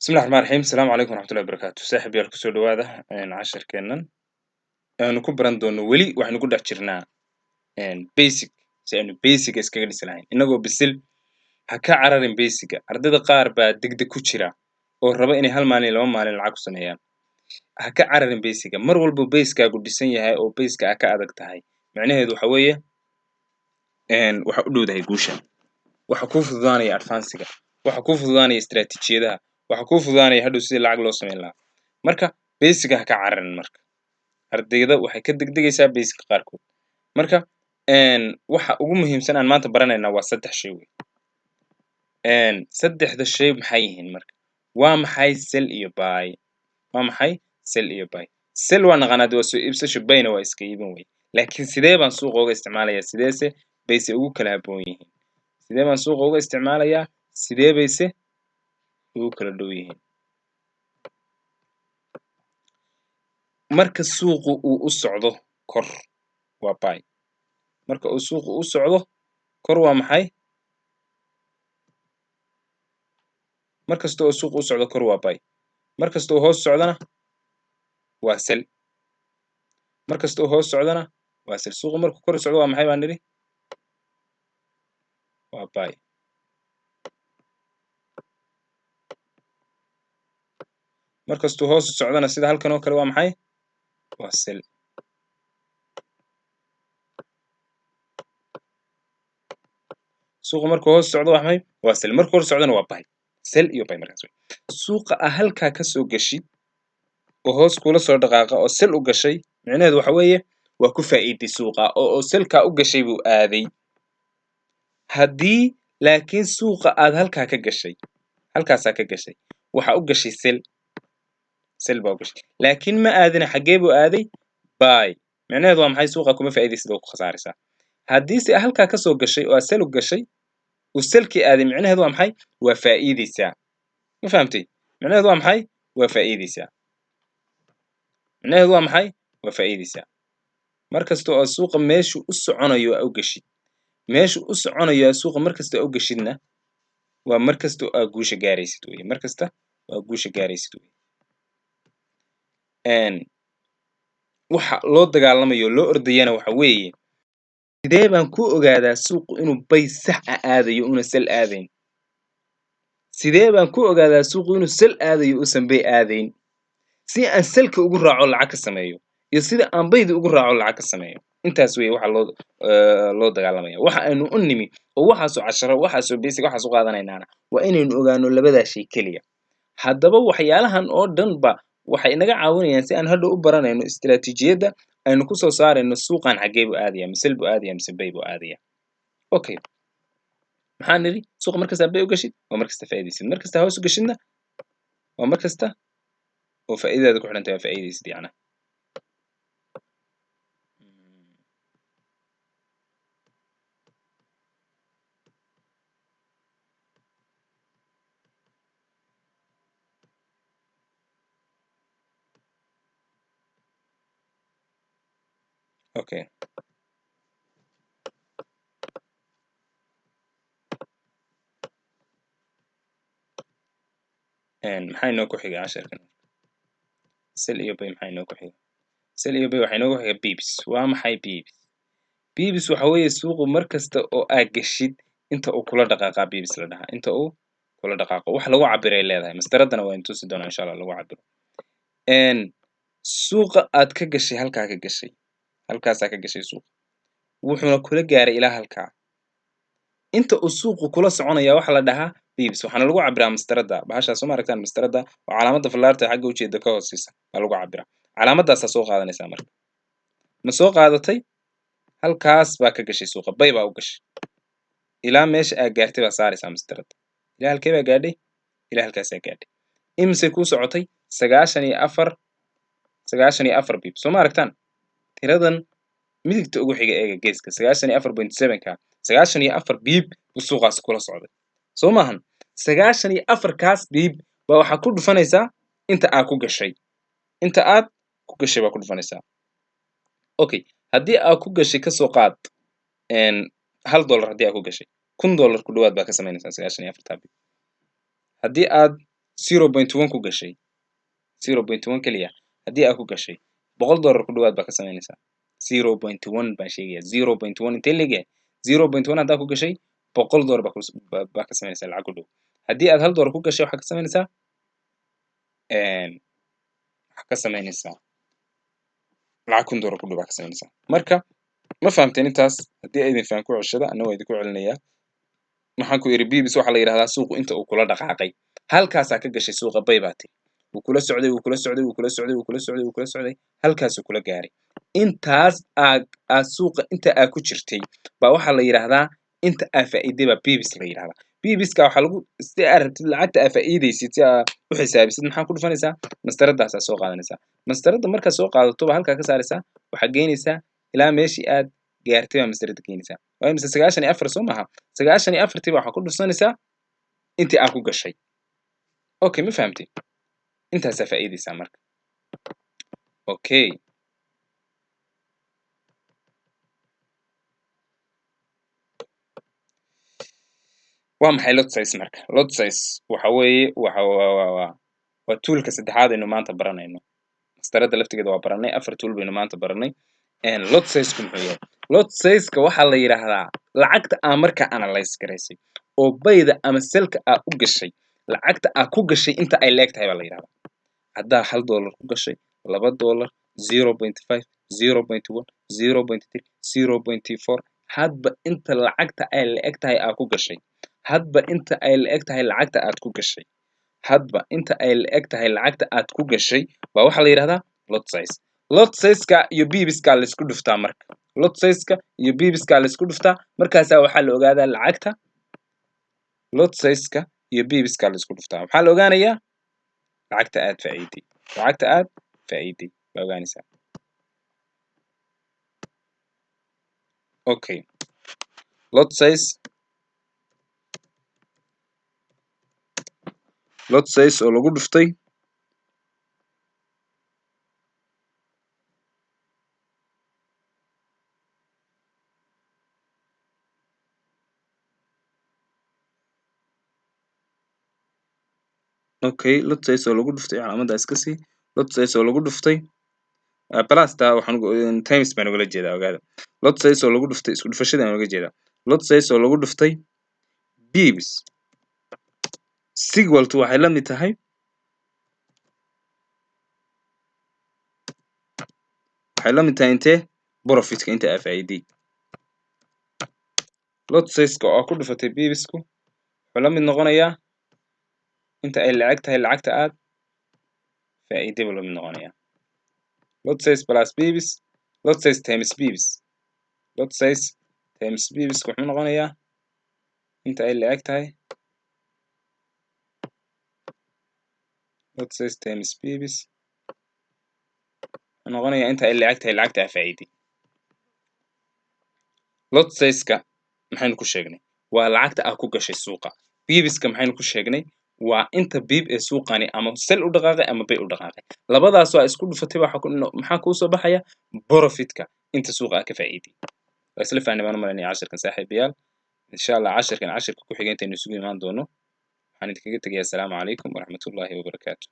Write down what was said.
بسم الله الرحمن الرحيم السلام عليكم ورحمة الله وبركاته saaxiib yaal kusoo dhawaada casharkeennan aanu ku baran doono weli waxaynu ku dhex jirnaa basic si aynu basiga iskaga dhisi lahayn innagoo bisil ha ka cararin basiga ardayda qaar baa degdeg ku jira oo raba inay hal maalin iyo 2 maalin lacag ku sameeyaan ha ka cararin basiga mar walba basekaagu dhisan yahay oo baska aa ka adag tahay macnaheedu waxa weeye waxa u dhowdahay guusha waxa kuu fududaanaya advancega waxa kuu fududaanaya istiraatiijiyadaha waxa kuu fududaanaya hadhow sidii lacag loo samayn lahaa marka basiga ha ka cararin marka ardayda waxay ka degdegaysaa basic qaarkood marka waxa ugu muhiimsan aan maanta baranaynaa waa 3 shay wey saddexda shay maxay yihiin marka waa maxay sell iyo buy waa maxay sell iyo buy sell waa naqaanaa waa soo iibsasho buyna waa iska iibin wey laakiin sidee baan suuqa uga isticmaalayaa sideese bayse ugu kala habboon yihiin sidee baan suuqa uga isticmaalayaa sidee bayse ugu kala dhow yihiin marka suuqu uu u socdo kor waa buy marka uu suuqu u socdo kor waa maxay markasta oo suuqu u socdo kor waa buy markasta oo hoos socdana waa sell markasta oo hoos socdana waa sell suuqu markuu kor u socdo waa maxay baan nidhi waa buy markastuu hoos u socdana sida halkan oo kale waa maxay waa sell suuqa markuu hoos socdo waa maxay waa sell markuu kor socdana waa buy sell iyo buy markaas wey suuqa aa halkaa ka soo gashid oo hoos kula soo dhaqaaqa oo sell u gashay micnaheedu waxa weeye waa ku faa'iiday suuqa oo sellkaa u gashay buu aaday haddii laakiin suuqa aad halkaa ka gashay halkaasaa ka gashay waxa u gashay sell baa u gashay laakiin ma aadina xaggee buu aaday buy micnaheedu waa maxay suuqa kuma faa'iidaysid oo ku khasaaraysaa haddiise halkaa ka soo gashay oo aad sell u gashay uu sellkii aaday micnaheedu waa maxay waa faa'iidaysaa ma fahamtay micnaheedu waa maxay waa faa'iidaysaa micnaheedu waa maxay waa faa'iidaysaa markasta oo suuqa meeshuu u soconayo aa u gashid meeshuu u soconayo suuqa markasta aa u gashidna waa markasta oo aa guusha gaaraysid weye markasta waa guusha gaaraysid weye waxa loo dagaalamayo loo ordayana waxa weeye sidee baan ku ogaadaa suuqu inuu bay sax ah aadayo una sell aadayn sidee baan ku ogaadaa suuqu inuu sell aadayo uusan bay aadayn si aan sellka ugu raaco lacag ka sameeyo iyo sida aan bayda ugu raaco lacag ka sameeyo intaas weye waxa loo dagaalamaya waxa aynu u nimi oo waxaasoo casharo waxaasoo basic waxaas u qaadanaynaana waa inaynu ogaano labadaa shay keliya haddaba waxyaalahan oo dhan ba waxay inaga caawinayaan si aan hadhow u baranayno istiraatiijiyadda aynu ku soo saarayno suuqan xaggee buu aadaya ma sell buu aadaya mise bay buu aadaya okay maxaan nidhi suuqa markasta bay u gashid waa markasta faa'iidaysid markasta hoos u gashidna waa markasta oo faa'iidadaada ku xidhan tahay waa faa'iidaysid yacna okay maxaa inoo ku xiga casharkan sell iyo bay maxaa inoo ku xiga sell iyo bay waxaa inoogu xiga pips waa maxay pips pips waxa weeye suuqu markasta oo aa gashid inta uu kula dhaqaaqaa pips la dhahaa inta uu kula dhaqaaqo wax lagu cabiray leedahay mastaradana waa intusi doonaa insha allah lagu cabiro suuqa aad ka gashay halkaa ka gashay halkaasaa ka gashay suuqa wuxuuna kula gaaray ilaa halkaa inta uu suuqu kula soconaya waxa la dhahaa pips waxaana lagu cabiraa mastarada bahashaas soo ma aragtaan mastarada oo calaamadda fallaarta xagga ujeeda ka hooseysa baa lagu cabiraa calaamadaasaa soo qaadanaysaa marka ma soo qaadatay halkaas baa ka gashay suuqa bay baa u gashay ilaa meesha aa gaartay baa saaraysaa mastarada ilaa halkee baa gaadhay ilaa halkaasaa gaadhay imise kuu socotay 94 pips soo ma aragtaan tiradan midigta ugu xiga eega geeska 94.7ka 94 biib buu suuqaasi kula socday soo maahan 94kaas biib baa waxaa ku dhufanaysaa inta aa ku gashay inta aad ku gashay baa ku dhufanaysaa okay haddii aa ku gashay kasoo qaad $1 haddii aa ku gashay $1,000 ku dhawaad baa ka samaynaysaa 94taa biib haddii aad 0.1 ku gashay 0.1 kaliya haddii aad ku gashay $100 ku dhawaad baa ka samaynaysaa 0.1 baan sheegaya 0.1 intee leeyahay 0.1 haddaa ku gashay $100 baa ka samaynaysaa lacag ku dhow haddii aad $1 ku gashay waxaa ka samaynaysaa waxaa ka samaynaysaa lacag $1,000 ku dhow baa ka samaynaysaa marka ma fahamteen intaas haddii aydin faham ku ceshada anna waa idinku celinayaa maxaan ku iri bibis waxaa la yidhahdaa suuqu inta uu kula dhaqaaqay halkaasaa ka gashay suuqa bay baa tiri wuu kula socday wuu kula socday wuu kula socday wuu kula socday wuu kula socday halkaasuu kula gaaray intaas aad suuqa inta aad ku jirtay baa waxaa la yidhahdaa inta aad faa'iiday baa bibis la yidhahdaa bibiska waxaa lagu si aad rabtid lacagta aad faa'iidaysid si aad u xisaabisid maxaa ku dhufanaysaa mastaradaasaa soo qaadanaysaa mastarada markaad soo qaadato baa halkaa ka saaraysaa waxaa geynaysaa ilaa meeshii aad gaartay baa mastarada geynaysaa waa mise 94 soo maaha 94 baa waxaa ku dhufsanaysaa intii aad ku gashay okay ma fahamtay intaasaa faa'iidaysaa marka okay waa maxay lot size marka lot size waxa weeye waa toolka saddexaad aynu maanta baranayno mastarada laftigeeda waa baranay 4 tool baynu maanta baranay lot size-ku muxuu yahay lot size-ka waxaa la yidhaahdaa lacagta aa marka analyze garaysay oo bayda ama selka aa u gashay lacagta aa ku gashay inta ay leeg tahay baa la yidhahdaa haddaa $1 ku gashay $2 0.5 0.1 0.3 0.4 hadba inta lacagta ay la-eg tahay aa ku gashay hadba inta ay la-eg tahay lacagta aad ku gashay hadba inta ay la-eg tahay lacagta aad ku gashay baa waxaa la yidhahdaa lot size lot size-ka iyo bibiska la isku dhuftaa marka lot size-ka iyo bibiska la isku dhuftaa markaasaa waxaa la ogaadaa lacagta lot size-ka iyo bibiska la isku dhuftaa waxaa la ogaanayaa lacagta aad faa'iiday lacagta aad faa'iiday baa ogaanaysaa okay lot size oo lagu dhuftay okay lot size oo lagu dhuftay calaamadaas ka sii lot size oo lagu dhuftay plasta waxaan times baan ugala jeedaa ogaada lot size oo lagu dhuftay isku dhufashada aan uga jeedaa lot size oo lagu dhuftay bibs sigwaltu waxay la mid tahay intee profitka inta aa faa'iiday lot size-ka oo ku dhufatay bibisku wuxuu la mid noqonayaa inta ay lacag tahay lacagta aad faa'iiday buu la mid noqonayaa lot size plus bibis lot size times bibis lot size times bibis wuxuu noqonayaa inta ay lacag tahay lot size times bibis wuxuu noqonayaa inta ay lacag tahay lacagta aad faa'iiday lot size-ka maxaynu ku sheegnay waa lacagta aad ku gashay suuqa bibiska maxaynu ku sheegnay waa inta bib ee suuqani ama sel u dhaqaaqay ama bay u dhaqaaqay labadaas waa isku dhufatay maxaa kuu soo baxaya profitka inta suuqa aad ka faa'iiday waa isla fahnay baan u malaynaya cashirkan saaxiibayaal insha allah cashirka ku xigay intaynu isugu imaan doono waxaan idinkaga tegayaa asalaamu calaykum waraxmatullaahi wabarakaatu